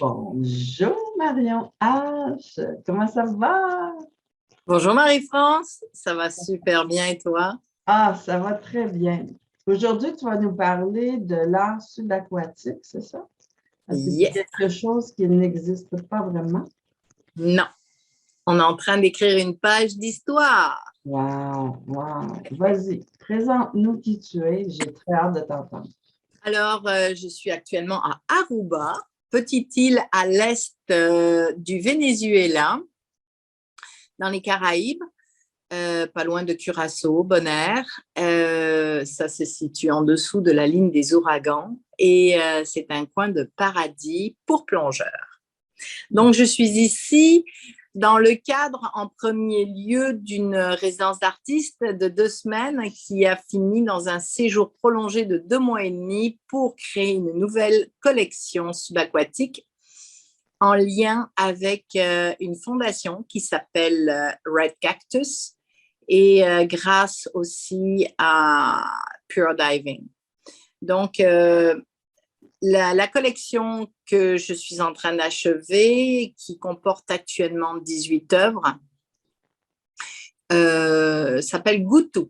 Bonjour Marion H. Comment ça va? Bonjour Marie-France, ça va super bien et toi? Ah, ça va très bien. Aujourd'hui, tu vas nous parler de l'art subaquatique, c'est ça? C'est Yes. quelque chose qui n'existe pas vraiment. Non, on est en train d'écrire une page d'histoire. Wow, wow. Vas-y, présente-nous qui tu es. J'ai très hâte de t'entendre. Alors, je suis actuellement à Aruba, petite île à l'est du Venezuela, dans les Caraïbes, pas loin de Curaçao, Bonaire. Ça se situe en dessous de la ligne des ouragans et c'est un coin de paradis pour plongeurs. Donc, je suis ici dans le cadre, en premier lieu, d'une résidence d'artiste de 2 semaines qui a fini dans un séjour prolongé de 2 mois et demi pour créer une nouvelle collection subaquatique en lien avec une fondation qui s'appelle Red Cactus et grâce aussi à Pure Diving. Donc, la collection que je suis en train d'achever, qui comporte actuellement 18 œuvres, s'appelle Goutou.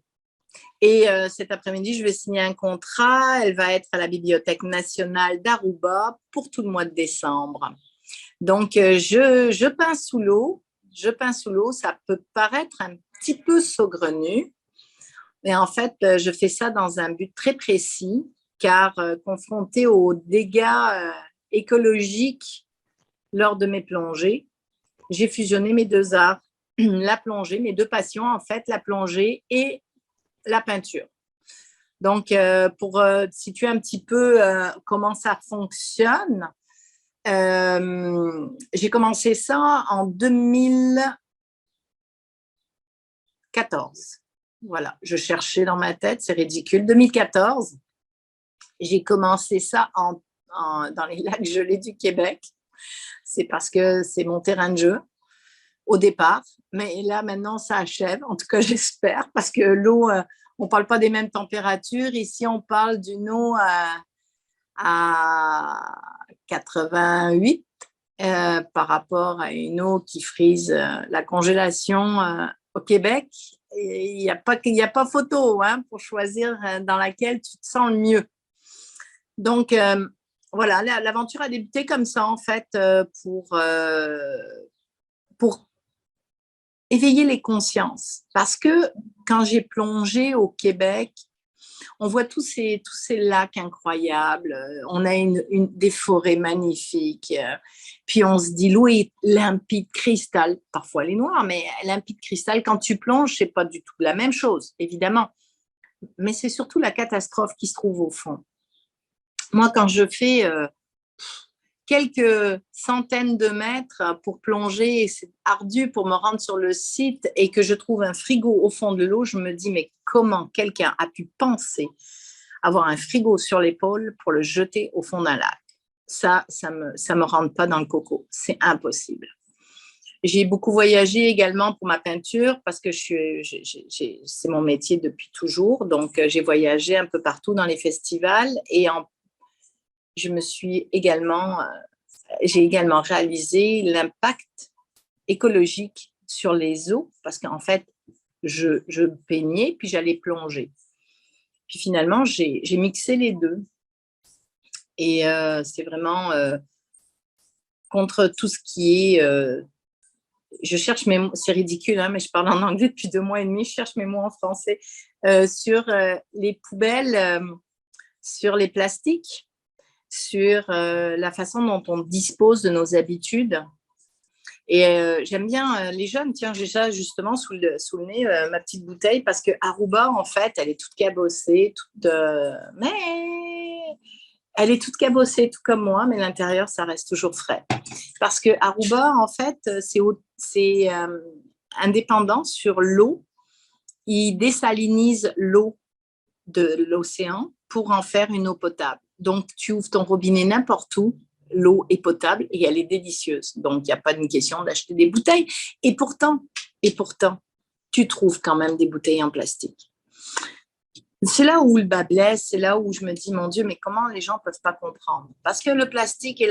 Et cet après-midi, je vais signer un contrat. Elle va être à la Bibliothèque nationale d'Aruba pour tout le mois de décembre. Donc, je peins sous l'eau. Je peins sous l'eau. Ça peut paraître un petit peu saugrenu, mais en fait, je fais ça dans un but très précis, car confrontée aux dégâts écologiques lors de mes plongées, j'ai fusionné mes deux arts, la plongée, mes deux passions, en fait, la plongée et la peinture. Donc, pour situer un petit peu comment ça fonctionne, j'ai commencé ça en 2014. Voilà, je cherchais dans ma tête, c'est ridicule. 2014, j'ai commencé ça dans les lacs gelés du Québec. C'est parce que c'est mon terrain de jeu au départ. Mais là, maintenant, ça achève. En tout cas, j'espère. Parce que l'eau, on ne parle pas des mêmes températures. Ici, on parle d'une eau à 88 par rapport à une eau qui frise la congélation au Québec. Il n'y a pas photo pour choisir dans laquelle tu te sens le mieux. Donc, voilà, l'aventure a débuté comme ça, en fait, pour éveiller les consciences. Parce que quand j'ai plongé au Québec, on voit tous ces lacs incroyables, on a des forêts magnifiques, puis on se dit l'eau est limpide cristal, parfois elle est noire, mais limpide cristal, quand tu plonges, c'est pas du tout la même chose, évidemment. Mais c'est surtout la catastrophe qui se trouve au fond. Moi, quand je fais quelques centaines de mètres pour plonger, c'est ardu pour me rendre sur le site et que je trouve un frigo au fond de l'eau, je me dis, mais comment quelqu'un a pu penser avoir un frigo sur l'épaule pour le jeter au fond d'un lac? Ça me rentre pas dans le coco. C'est impossible. J'ai beaucoup voyagé également pour ma peinture parce que c'est mon métier depuis toujours. Donc, j'ai voyagé un peu partout dans les festivals et je me suis j'ai également réalisé l'impact écologique sur les eaux parce qu'en fait, je peignais puis j'allais plonger. Puis finalement, j'ai mixé les deux. Et c'est vraiment contre tout ce qui est... je cherche mes mots, c'est ridicule, mais je parle en anglais depuis 2 mois et demi, je cherche mes mots en français, sur les poubelles, sur les plastiques, sur la façon dont on dispose de nos habitudes. Et j'aime bien les jeunes. Tiens, j'ai ça justement sous le nez, ma petite bouteille, parce que Aruba, en fait, elle est toute cabossée, mais elle est toute cabossée, tout comme moi, mais l'intérieur, ça reste toujours frais. Parce que Aruba, en fait, c'est indépendant sur l'eau. Ils désalinisent l'eau de l'océan pour en faire une eau potable. Donc, tu ouvres ton robinet n'importe où, l'eau est potable et elle est délicieuse. Donc, il n'y a pas de question d'acheter des bouteilles. Et pourtant, tu trouves quand même des bouteilles en plastique. C'est là où le bas blesse, c'est là où je me dis, mon Dieu, mais comment les gens ne peuvent pas comprendre? Parce que le plastique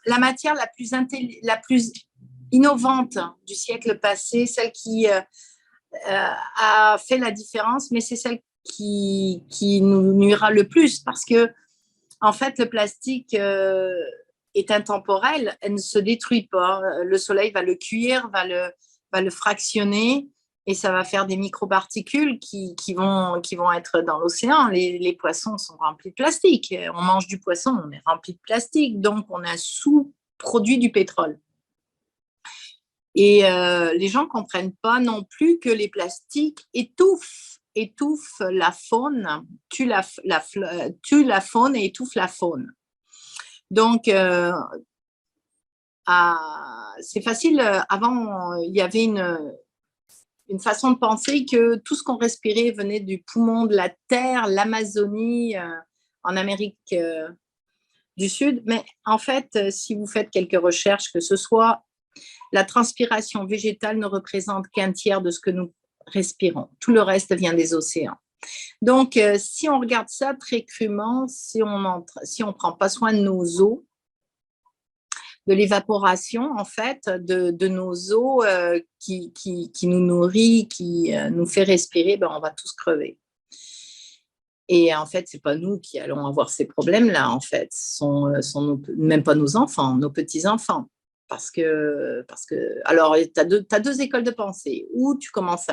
la matière la plus innovante du siècle passé, celle qui a fait la différence, mais c'est celle qui nous nuira le plus parce que, en fait, le plastique est intemporel, elle ne se détruit pas. Le soleil va le cuire, va le fractionner et ça va faire des microparticules qui vont être dans l'océan. Les poissons sont remplis de plastique. On mange du poisson, on est rempli de plastique, donc on a sous-produit du pétrole. Et les gens ne comprennent pas non plus que les plastiques étouffent la faune, tuent la faune et étouffent la faune. Donc, c'est facile. Avant, il y avait une façon de penser que tout ce qu'on respirait venait du poumon de la terre, l'Amazonie, en Amérique du Sud. Mais en fait, si vous faites quelques recherches, que ce soit la transpiration végétale ne représente qu'un tiers de ce que nous respirons. Tout le reste vient des océans. Donc, si on regarde ça très crûment, si on ne prend pas soin de nos eaux, de l'évaporation, en fait, de nos eaux qui nous nourrit, qui nous fait respirer, ben, on va tous crever. Et en fait, ce n'est pas nous qui allons avoir ces problèmes-là, en fait. Ce sont même pas nos enfants, nos petits-enfants. Parce que alors, tu as deux écoles de pensée. Ou tu commences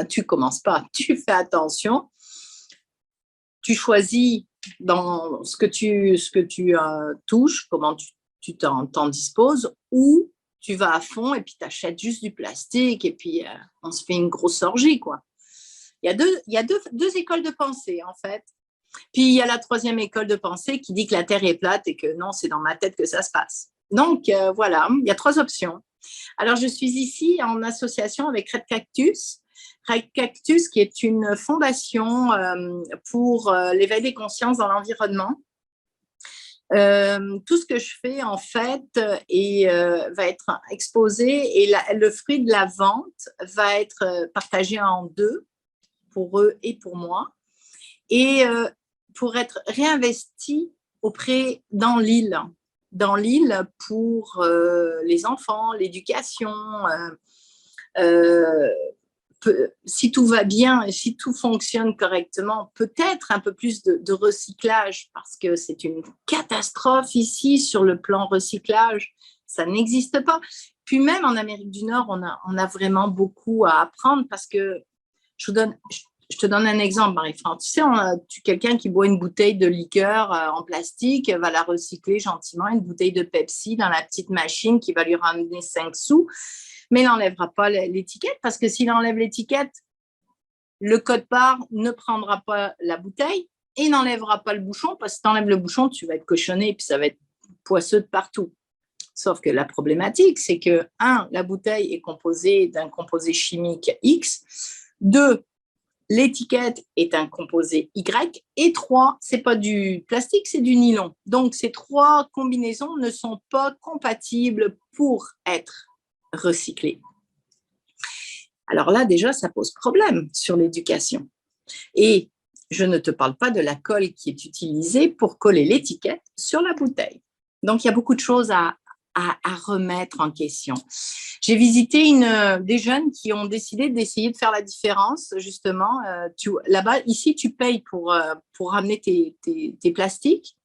tu commences pas, tu fais attention, tu choisis dans ce que tu touches, comment tu t'en disposes, ou tu vas à fond et puis tu achètes juste du plastique et puis on se fait une grosse orgie, quoi. Il y a deux écoles de pensée, en fait. Puis il y a la troisième école de pensée qui dit que la Terre est plate et que non, c'est dans ma tête que ça se passe. Donc, voilà, il y a trois options. Alors, je suis ici en association avec Red Cactus. Red Cactus, qui est une fondation pour l'éveil des consciences dans l'environnement. Tout ce que je fais, en fait, va être exposé et le fruit de la vente va être partagé en deux, pour eux et pour moi, et pour être réinvesti dans l'île pour les enfants, l'éducation. Si tout va bien et si tout fonctionne correctement, peut-être un peu plus de recyclage, parce que c'est une catastrophe ici sur le plan recyclage. Ça n'existe pas. Puis même en Amérique du Nord, on a vraiment beaucoup à apprendre parce que je te donne un exemple, Marie-France. Tu sais, quelqu'un qui boit une bouteille de liqueur en plastique va la recycler gentiment, une bouteille de Pepsi dans la petite machine qui va lui ramener 5 sous, mais il n'enlèvera pas l'étiquette parce que s'il enlève l'étiquette, le code-part ne prendra pas la bouteille et il n'enlèvera pas le bouchon parce que si tu enlèves le bouchon, tu vas être cochonné et puis ça va être poisseux de partout. Sauf que la problématique, c'est que, 1, la bouteille est composée d'un composé chimique X, 2, l'étiquette est un composé Y, et 3, c'est pas du plastique, c'est du nylon. Donc, ces 3 combinaisons ne sont pas compatibles pour être recyclées. Alors là, déjà, ça pose problème sur l'éducation. Et je ne te parle pas de la colle qui est utilisée pour coller l'étiquette sur la bouteille. Donc, il y a beaucoup de choses à remettre en question. J'ai visité des jeunes qui ont décidé d'essayer de faire la différence, justement. Là-bas, ici, tu payes pour ramener tes plastiques.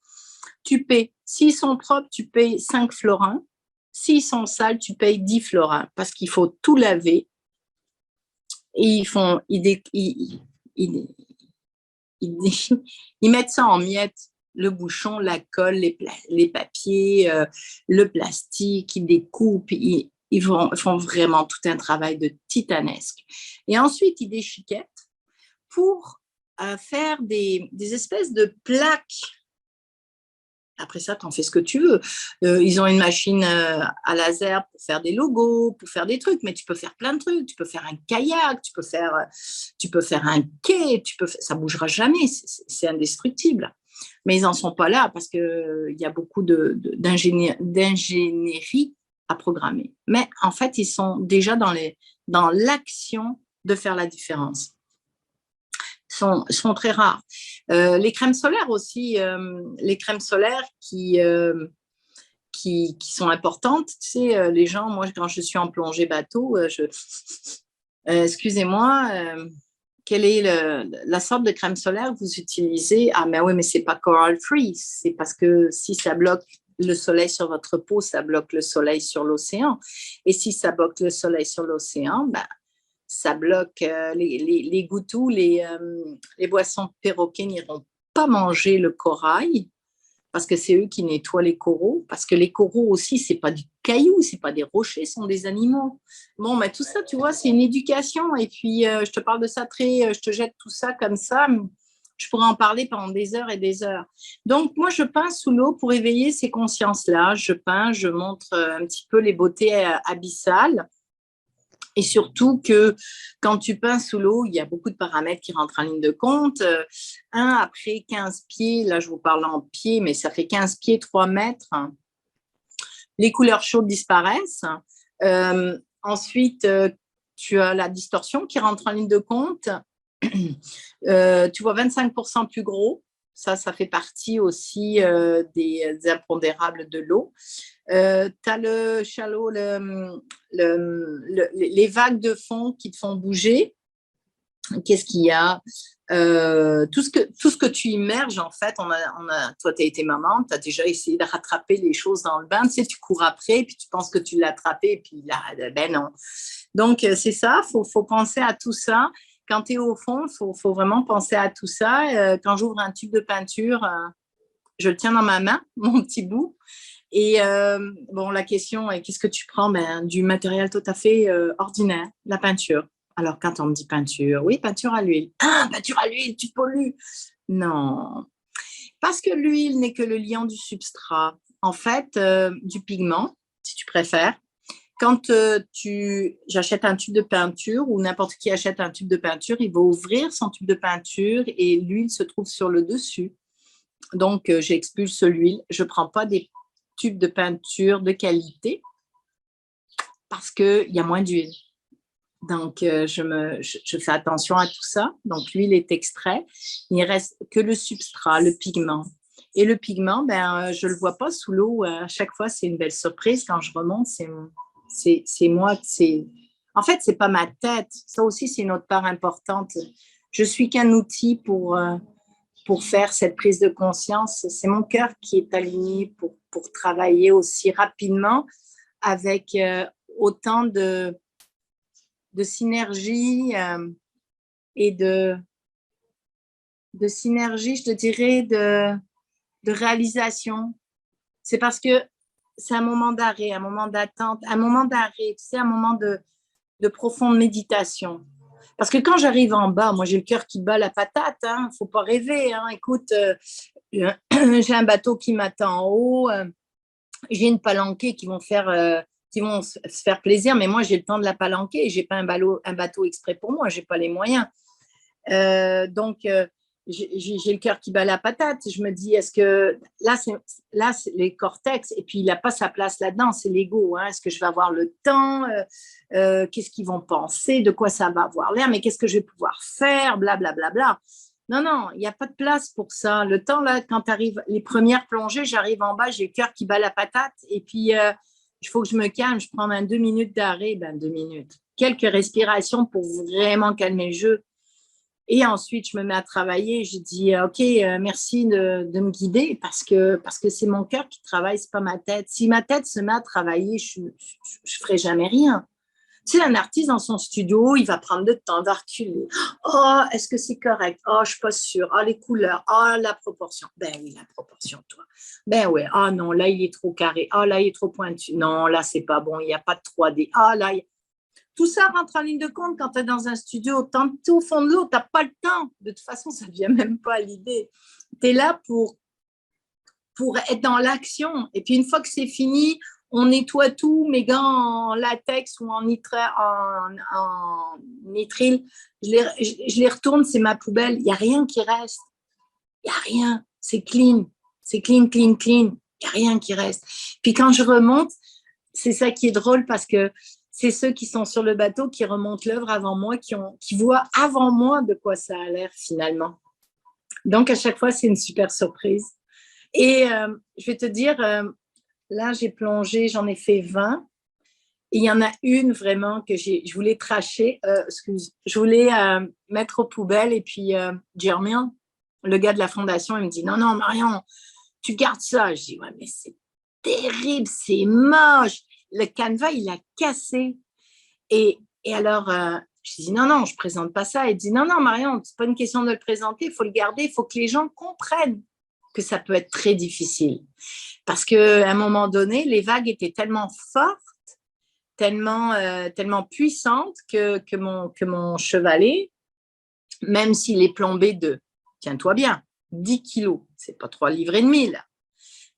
Tu payes. S'ils sont propres, tu payes 5 florins. S'ils sont sales, tu payes 10 florins parce qu'il faut tout laver. Et ils mettent ça en miettes. Le bouchon, la colle, les papiers, le plastique, ils découpent, ils font vraiment tout un travail de titanesque. Et ensuite, ils déchiquettent pour faire des espèces de plaques. Après ça, tu en fais ce que tu veux. Ils ont une machine à laser pour faire des logos, pour faire des trucs, mais tu peux faire plein de trucs. Tu peux faire un kayak, tu peux faire un quai, ça ne bougera jamais, c'est indestructible. Mais ils n'en sont pas là parce qu'il y a beaucoup d'ingénierie à programmer. Mais en fait, ils sont déjà dans l'action de faire la différence. Sont très rares. Les crèmes solaires aussi, les crèmes solaires qui qui sont importantes. Tu sais, les gens, moi, quand je suis en plongée bateau, excusez-moi, quelle est la sorte de crème solaire que vous utilisez? Ah, mais oui, mais c'est pas coral free. C'est parce que si ça bloque le soleil sur votre peau, ça bloque le soleil sur l'océan. Et si ça bloque le soleil sur l'océan, ben, ça bloque les goutous, les boissons de perroquets n'iront pas manger le corail parce que c'est eux qui nettoient les coraux, parce que les coraux aussi, c'est pas du caillou, c'est pas des rochers, ce sont des animaux. Bon, mais tout ça, tu vois, c'est une éducation. Et puis, je te parle de ça je te jette tout ça comme ça. Je pourrais en parler pendant des heures et des heures. Donc, moi, je peins sous l'eau pour éveiller ces consciences-là. Je peins, je montre un petit peu les beautés abyssales. Et surtout que quand tu peins sous l'eau, il y a beaucoup de paramètres qui rentrent en ligne de compte. Après 15 pieds, là je vous parle en pieds, mais ça fait 15 pieds, 3 mètres. Les couleurs chaudes disparaissent. Ensuite, tu as la distorsion qui rentre en ligne de compte. Tu vois 25% plus gros. Ça fait partie aussi des impondérables de l'eau. Tu as le shallow, les vagues de fond qui te font bouger. Qu'est-ce qu'il y a? Tout ce que tu immerges, en fait, toi, tu as été maman, tu as déjà essayé de rattraper les choses dans le bain. Tu sais, tu cours après, puis tu penses que tu l'as attrapé, puis là, ben non. Donc, c'est ça, faut penser à tout ça. Quand tu es au fond, il faut vraiment penser à tout ça. Quand j'ouvre un tube de peinture, je le tiens dans ma main, mon petit bout. Et bon, la question est, qu'est-ce que tu prends? Ben, du matériel tout à fait ordinaire, la peinture. Alors, quand on me dit peinture, oui, peinture à l'huile. Ah, peinture à l'huile, tu pollues. Non, parce que l'huile n'est que le liant du substrat. En fait, du pigment, si tu préfères. Quand j'achète un tube de peinture ou n'importe qui achète un tube de peinture, il va ouvrir son tube de peinture et l'huile se trouve sur le dessus. Donc, j'expulse l'huile. Je ne prends pas des tubes de peinture de qualité parce qu'il y a moins d'huile. Donc, je fais attention à tout ça. Donc, l'huile est extraite. Il ne reste que le substrat, le pigment. Et le pigment, ben, je ne le vois pas sous l'eau. À chaque fois, c'est une belle surprise. Quand je remonte, c'est moi. En fait, ce n'est pas ma tête. Ça aussi, c'est une autre part importante. Je suis qu'un outil pour faire cette prise de conscience. C'est mon cœur qui est aligné pour travailler aussi rapidement avec autant de synergie et de synergie, je te dirais, de réalisation. C'est parce que c'est un moment d'arrêt, un moment d'attente, un moment d'arrêt, tu sais, un moment de profonde méditation. Parce que quand j'arrive en bas, moi j'ai le cœur qui bat la patate, hein, faut pas rêver. Hein. Écoute, j'ai un bateau qui m'attend en haut, j'ai une palanquée qui vont se faire plaisir, mais moi j'ai le temps de la palanquer, j'ai pas un bateau exprès pour moi, j'ai pas les moyens. Donc j'ai le cœur qui bat la patate. Je me dis, est-ce que là c'est les cortex et puis il n'a pas sa place là-dedans, c'est l'ego. Hein. Est-ce que je vais avoir le temps? Qu'est-ce qu'ils vont penser? De quoi ça va avoir l'air? Mais qu'est-ce que je vais pouvoir faire? Blablabla. Bla, bla, bla. Non, il n'y a pas de place pour ça. Le temps, là, quand tu arrives, les premières plongées, j'arrive en bas, j'ai le cœur qui bat la patate et puis il faut que je me calme. Je prends 2 minutes d'arrêt, 2 minutes. Quelques respirations pour vraiment calmer le jeu. Et ensuite, je me mets à travailler. Je dis, OK, merci de me guider parce que c'est mon cœur qui travaille, ce n'est pas ma tête. Si ma tête se met à travailler, je ne ferai jamais rien. Tu sais, un artiste dans son studio, il va prendre le temps d'articuler. Oh, est-ce que c'est correct? Oh, je ne suis pas sûre. Oh, les couleurs. Oh, la proportion. Ben oui, la proportion, toi. Ben oui. Oh non, là, il est trop carré. Oh, là, il est trop pointu. Non, là, c'est pas bon. Il n'y a pas de 3D. Oh, là, tout ça rentre en ligne de compte quand tu es dans un studio. Tant que tu es au fond de l'eau, tu n'as pas le temps. De toute façon, ça ne vient même pas à l'idée. Tu es là pour être dans l'action. Et puis, une fois que c'est fini, on nettoie tout, mes gants en latex ou en nitrile, je les retourne, c'est ma poubelle. Il n'y a rien qui reste. Il n'y a rien. C'est clean. C'est clean, clean, clean. Il n'y a rien qui reste. Puis quand je remonte, c'est ça qui est drôle parce que c'est ceux qui sont sur le bateau qui remontent l'œuvre avant moi, qui voient avant moi de quoi ça a l'air finalement. Donc, à chaque fois, c'est une super surprise. Et je vais te dire, là, j'ai plongé, j'en ai fait 20. Et il y en a une vraiment que je voulais tracher, je voulais mettre aux poubelles. Et puis, Jermain, le gars de la fondation, il me dit, non, non, Marion, tu gardes ça. Je dis, ouais, mais c'est terrible, c'est moche. Le canevas, il a cassé. Et alors, je dis, non, non, je ne présente pas ça. Il dit, non, non, Marion, ce n'est pas une question de le présenter, il faut le garder, il faut que les gens comprennent que ça peut être très difficile. Parce qu'à un moment donné, les vagues étaient tellement fortes, tellement puissante que mon chevalet, même s'il est plombé de, tiens-toi bien, 10 kilos, c'est pas 3,5 livres là.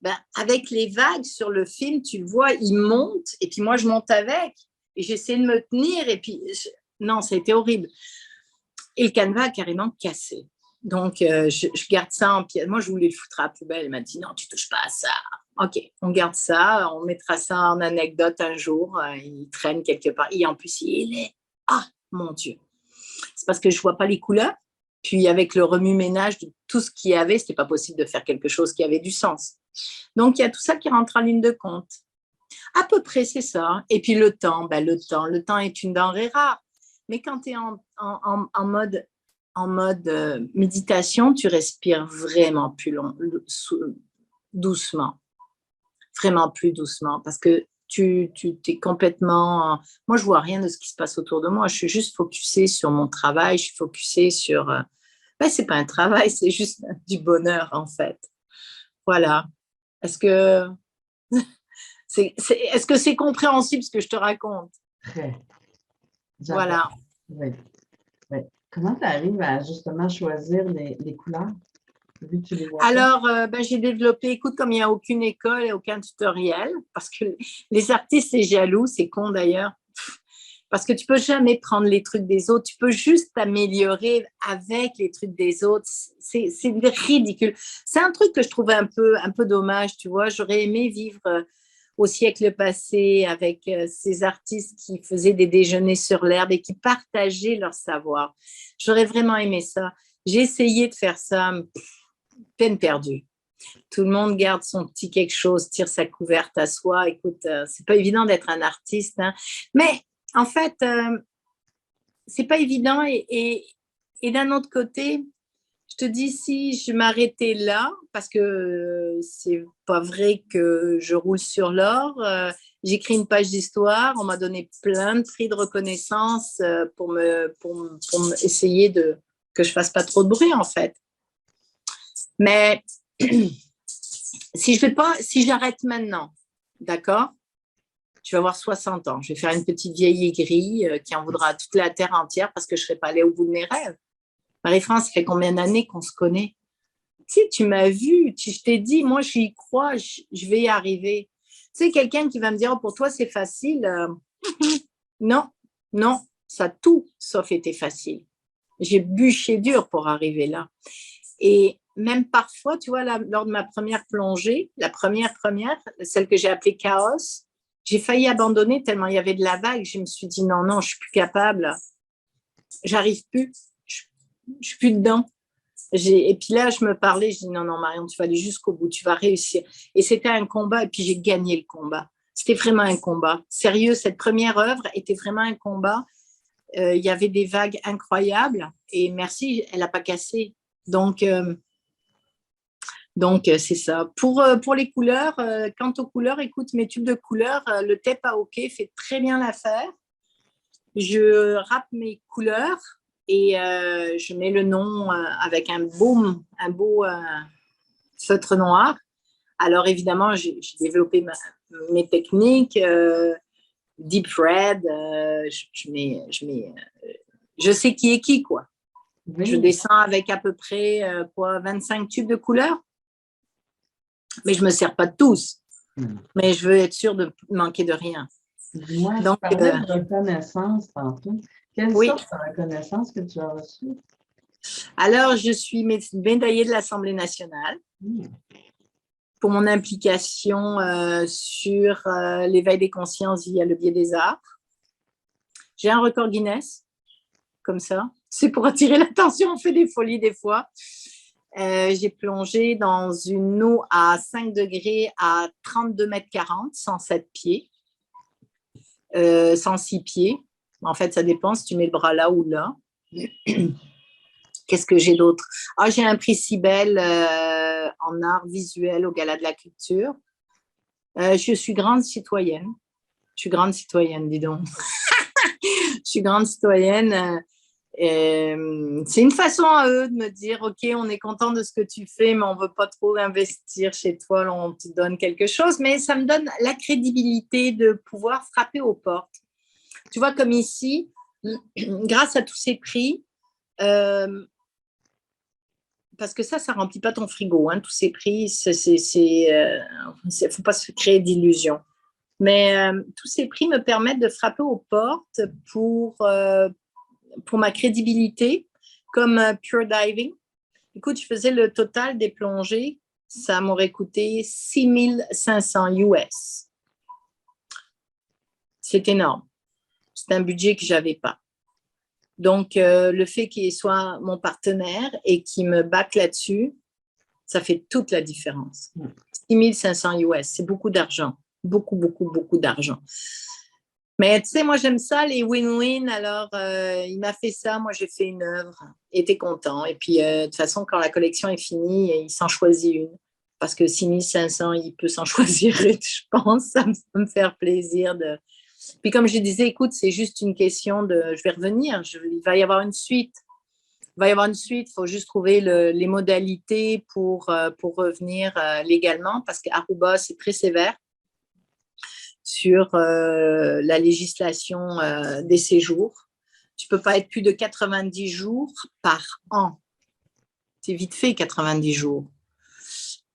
Ben, avec les vagues sur le film, tu le vois, il monte et puis moi je monte avec et j'essaie de me tenir et puis non, ça a été horrible. Et le canevas a carrément cassé. Donc je garde ça en pièces. Moi je voulais le foutre à la poubelle. Elle m'a dit non, tu touches pas à ça. Ok, on garde ça, on mettra ça en anecdote un jour. Il traîne quelque part. Et en plus, il est... Ah, mon Dieu. C'est parce que je ne vois pas les couleurs. Puis avec le remue-ménage de tout ce qu'il y avait, ce n'était pas possible de faire quelque chose qui avait du sens. Donc, il y a tout ça qui rentre en ligne de compte. À peu près, c'est ça. Et puis le temps est une denrée rare. Mais quand tu es en mode méditation, tu respires vraiment plus doucement. Vraiment plus doucement, parce que tu t'es complètement... Moi, je vois rien de ce qui se passe autour de moi. Je suis juste focusée sur mon travail. Je suis focusée sur... c'est pas un travail, c'est juste du bonheur, en fait. Voilà. Est-ce que est-ce que c'est compréhensible ce que je te raconte? Très. Voilà. Oui. Oui. Comment tu arrives à justement choisir les couleurs? Vu que tu les vois pas? Alors, j'ai développé, écoute, comme il n'y a aucune école et aucun tutoriel, parce que les artistes, c'est jaloux, c'est con d'ailleurs, parce que tu peux jamais prendre les trucs des autres, tu peux juste t'améliorer avec les trucs des autres. C'est ridicule. C'est un truc que je trouvais un peu dommage, tu vois. J'aurais aimé vivre au siècle passé avec ces artistes qui faisaient des déjeuners sur l'herbe et qui partageaient leur savoir. J'aurais vraiment aimé ça. J'ai essayé de faire ça, peine perdue. Tout le monde garde son petit quelque chose, tire sa couverte à soi. Écoute, c'est pas évident d'être un artiste, hein. Mais en fait, c'est pas évident. Et d'un autre côté, je te dis, si je m'arrêtais là, parce que c'est pas vrai que je roule sur l'or, j'écris une page d'histoire, on m'a donné plein de prix de reconnaissance pour essayer que je fasse pas trop de bruit, en fait. Mais si j'arrête maintenant, d'accord, je vais avoir 60 ans. Je vais faire une petite vieille aigrie qui en voudra toute la terre entière parce que je ne serai pas allée au bout de mes rêves. Marie-France, ça fait combien d'années qu'on se connaît? Tu sais, tu m'as vu, je t'ai dit, moi, j'y crois, je vais y arriver. Tu sais, quelqu'un qui va me dire, oh, pour toi, c'est facile. Non, non, ça a tout sauf été facile. J'ai bûché dur pour arriver là. Et même parfois, tu vois, là, lors de ma première plongée, la première, celle que j'ai appelée Chaos, j'ai failli abandonner tellement il y avait de la vague. Je me suis dit, non, non, je ne suis plus capable. J'arrive plus. Je ne suis plus dedans. Et puis là, je me parlais, je dis, non, non, Marion, tu vas aller jusqu'au bout, tu vas réussir. Et c'était un combat, et puis j'ai gagné le combat. C'était vraiment un combat. Sérieux, cette première œuvre était vraiment un combat. Il y avait des vagues incroyables, et merci, elle n'a pas cassé. Donc, c'est ça. Pour les couleurs, quant aux couleurs, écoute, mes tubes de couleurs, le tape à hockey fait très bien l'affaire. Je râpe mes couleurs et je mets le nom avec un beau feutre noir. Alors, évidemment, j'ai développé mes techniques. Deep red, je sais qui est qui, quoi. Oui. Je descends avec à peu près 25 tubes de couleurs. Mais je ne me sers pas de tous. Mais je veux être sûre de ne manquer de rien. Moi, je parlais de reconnaissance tantôt. Quelle sorte de reconnaissance que tu as reçue? Alors, je suis médaillée de l'Assemblée nationale pour mon implication sur l'éveil des consciences via le biais des arts. J'ai un record Guinness, comme ça. C'est pour attirer l'attention, on fait des folies des fois. J'ai plongé dans une eau à 5 degrés à 32 mètres 40, 107 pieds, 106 pieds. En fait, ça dépend si tu mets le bras là ou là. Qu'est-ce que j'ai d'autre? Ah, j'ai un prix Cybèle en art visuel au Gala de la Culture. Je suis grande citoyenne. Je suis grande citoyenne, dis donc. Je suis grande citoyenne. C'est une façon à eux de me dire, OK, on est content de ce que tu fais, mais on ne veut pas trop investir chez toi, là, on te donne quelque chose. Mais ça me donne la crédibilité de pouvoir frapper aux portes. Tu vois, comme ici, grâce à tous ces prix, parce que ça ne remplit pas ton frigo, hein, tous ces prix, faut pas se créer d'illusions. Mais tous ces prix me permettent de frapper aux portes pour ma crédibilité, comme Pure Diving. Écoute, je faisais le total des plongées, ça m'aurait coûté 6 500 US. C'est énorme. C'est un budget que je n'avais pas. Donc, le fait qu'il soit mon partenaire et qu'il me batte là-dessus, ça fait toute la différence. 6 500 US, c'est beaucoup d'argent. Beaucoup, beaucoup, beaucoup d'argent. Mais tu sais, moi, j'aime ça, les win-win. Alors, il m'a fait ça, moi, j'ai fait une œuvre. Il était content. Et puis, de toute façon, quand la collection est finie, il s'en choisit une. Parce que 6 500, il peut s'en choisir une, je pense. Ça me faire plaisir de... Puis comme je disais, écoute, c'est juste une question de... Je vais revenir, il va y avoir une suite. Il faut juste trouver les modalités pour revenir légalement, parce qu'Aruba, c'est très sévère sur la législation des séjours. Tu ne peux pas être plus de 90 jours par an. C'est vite fait, 90 jours.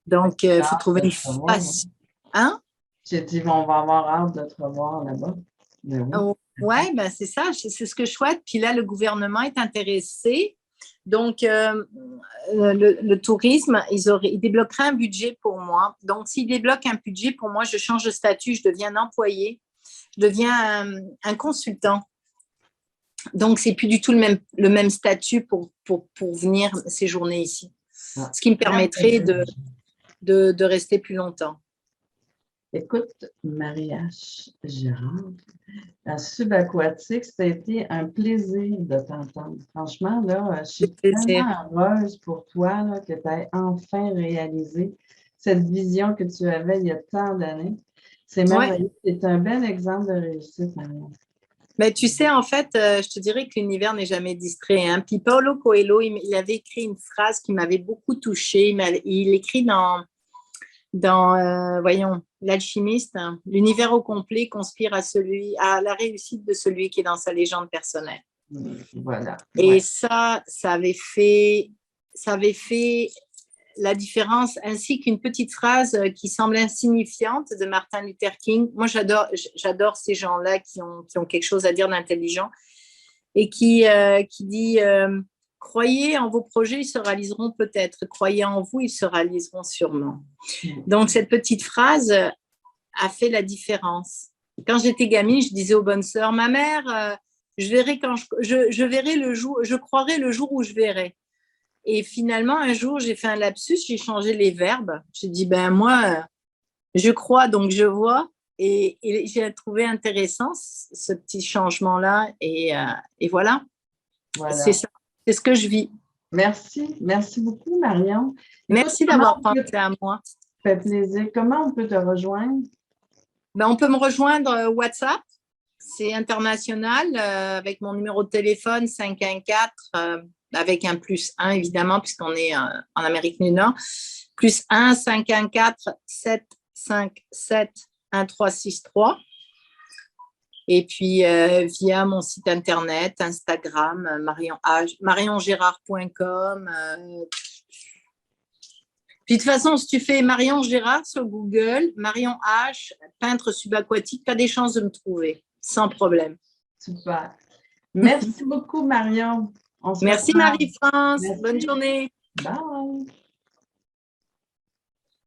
Donc, il faut trouver une face. Hein? J'ai dit, on va avoir hâte de te revoir là-bas. Oui, ben c'est ça, c'est ce que je souhaite. Puis là, le gouvernement est intéressé. Donc, le tourisme, ils débloqueraient un budget pour moi. Donc, s'ils débloquent un budget pour moi, je change de statut, je deviens un employé, je deviens un consultant. Donc, c'est plus du tout le même statut pour venir séjourner ici. Ce qui me permettrait de rester plus longtemps. Écoute, Marie-H Girard, la subaquatique, ça a été un plaisir de t'entendre. Franchement, là, je suis tellement heureuse pour toi là, que tu aies enfin réalisé cette vision que tu avais il y a tant d'années. C'est merveilleux. Ouais. C'est un bel exemple de réussite, Marie-H. Mais tu sais, en fait, je te dirais que l'univers n'est jamais distrait. Hein. Puis Paulo Coelho, il avait écrit une phrase qui m'avait beaucoup touchée. Il écrit voyons, l'alchimiste, hein, l'univers au complet conspire à la réussite de celui qui est dans sa légende personnelle. Voilà. Et ouais. ça avait fait la différence, ainsi qu'une petite phrase qui semble insignifiante de Martin Luther King. Moi, j'adore ces gens-là qui ont quelque chose à dire d'intelligent et qui dit croyez en vos projets, ils se réaliseront peut-être. Croyez en vous, ils se réaliseront sûrement. Donc, cette petite phrase a fait la différence. Quand j'étais gamine, je disais aux bonnes sœurs, ma mère, je verrai le jour, je croirai le jour où je verrai. Et finalement, un jour, j'ai fait un lapsus, j'ai changé les verbes. J'ai dit, ben moi, je crois, donc je vois. Et j'ai trouvé intéressant ce petit changement-là. Et voilà. C'est ça. C'est ce que je vis. Merci. Merci beaucoup, Marion. Merci d'avoir pensé à moi. Ça fait plaisir. Comment on peut te rejoindre? Ben, on peut me rejoindre WhatsApp. C'est international avec mon numéro de téléphone 514 avec un +1 évidemment puisqu'on est en Amérique du Nord. +1 514 757 1363. Et puis, via mon site internet, Instagram, mariongérard.com. Puis, de toute façon, si tu fais Marion Gérard sur Google, Marion H, peintre subaquatique, tu as des chances de me trouver, sans problème. Super. Merci beaucoup, Marion. Merci, Marie-France. Bonne journée. Bye.